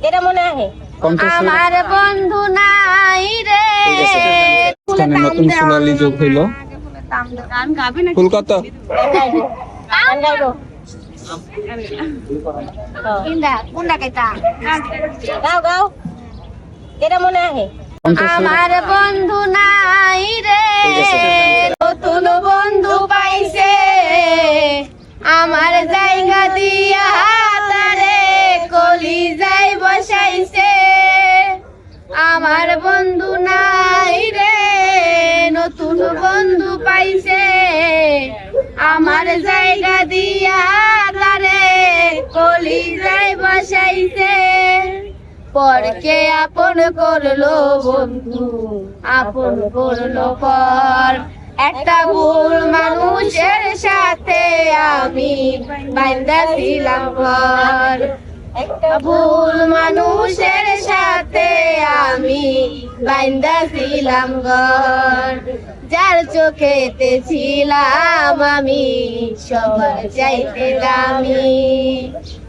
এটা মনে আছে আমার বন্ধু নাই রে। নতুন সোনালী যোগ হইল। কলকাতা গাও গাও এটা মনে আছে আমার বন্ধু নাই রে, নতুন বন্ধু পাইছে আমার জায়গা দিয়া তারে কলিজায় বসাইছে। আমার বন্ধু নাই রে, নতুন বন্ধু পাইছে আমার জায়গা দিয়া তারে কলিজায় বসাইছে। পরকে আপন করলো বন্ধু, আপন করলো পর। একটা ভুল মানুষের সাথে আমি বাইন্ধা ছিলাম ঘর। একটা ভুল মানুষের সাথে আমি বাইন্ধা ছিলাম ঘর। যার চোখেতে ছিলাম আমি সবার চাইতে দামি,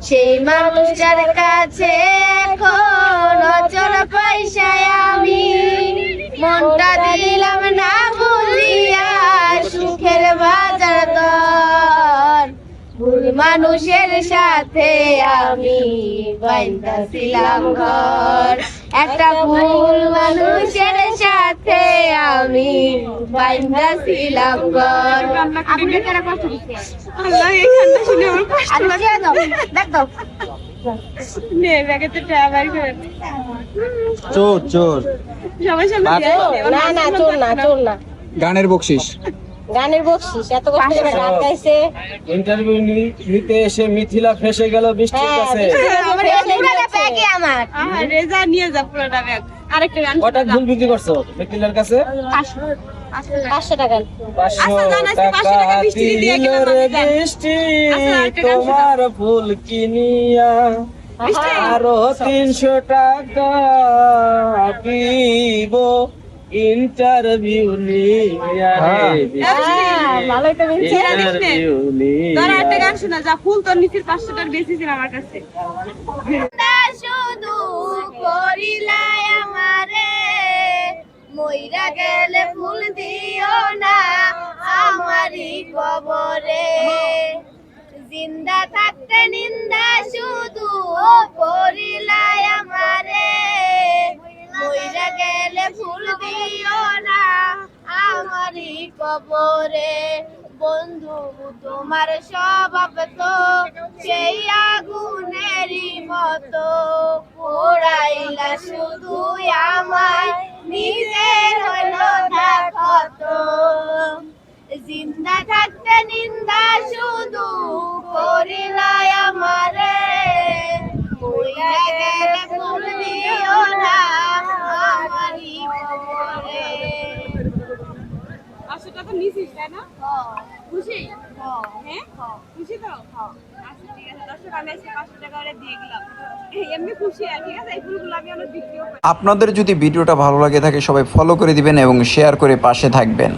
সেই মানুষটার কাছে এখন অচল পয়সায় আমি মনটা দিলাম না বুঝিয়া সুখের বাজার দর। ভুল মানুষের সাথে আমি বাইন্ধা ছিলাম ঘর। একটা ভুল মানুষের সাথে আমি বাইন্ধা ছিলাম ঘর। আপনি কারা কষ্ট দিতে আল্লাহ এই ঠান্ডা শুনে আমার কষ্ট লাগে। দেখ দাও নে ব্যাগেতে ট্রাভার করে চোর চোর না না চোর না চোর না গানের বকশিস গানের বকশিস এত কষ্ট করে গান গাইছে। ইন্টারভিউ নিতে এসে মিথিলা ফেসে গেল বৃষ্টির কাছে। ব্যাগে আমার রেজা নিয়ে যা পুরোটা ব্যাগ। আরেকটা গান কটা ফুল বিক্রি করছো মিথিলার কাছে? 500 টাকা 500 টাকা দিল রে বৃষ্টি তোমার ফুল কিনিয়া, আরো 300 টাকা দিব ইন্টারভিউ নিয়া। ভালোই তো ইন্টারভিউ তোর একটা নিয়া গান শোনা যা ফুল তোর নিচের 500 টাকার বেশি ছিল আমার কাছে। শুধু করিলাই আমারে মইরা গেলে ফুল দিও না আমারই কবরে। জিন্দা থাকতে নিন্দা শুধু করিলাই আমারে মইরা গেলে ফুল দিও না আমারই কবরে। বন্ধু তোমার স্বভাব তো সেই আগুনেরই মতো, পোড়াইলা শুধু আমায় নিজের হলো দেখত। জিন্দা থাকতে নিন্দা শুধু করিলাই আমারে মইরা গেলে ফুল দিও না আমারই কবরে। 500 টাকা নিছিস তাই না? খুশি? হ্যাঁ খুশি তো? আচ্ছা ঠিক আছে দর্শক আমি আজকে 500 টাকা করে দিয়ে গেলাম। এমনি খুশি আর ঠিক আছে। এই ফুলগুলো আমি অনেক বিক্রিও করি। আপনাদের যদি ভিডিওটা ভালো লাগে থাকে সবাই ফলো করে দিবেন এবং শেয়ার করে পাশে থাকবেন।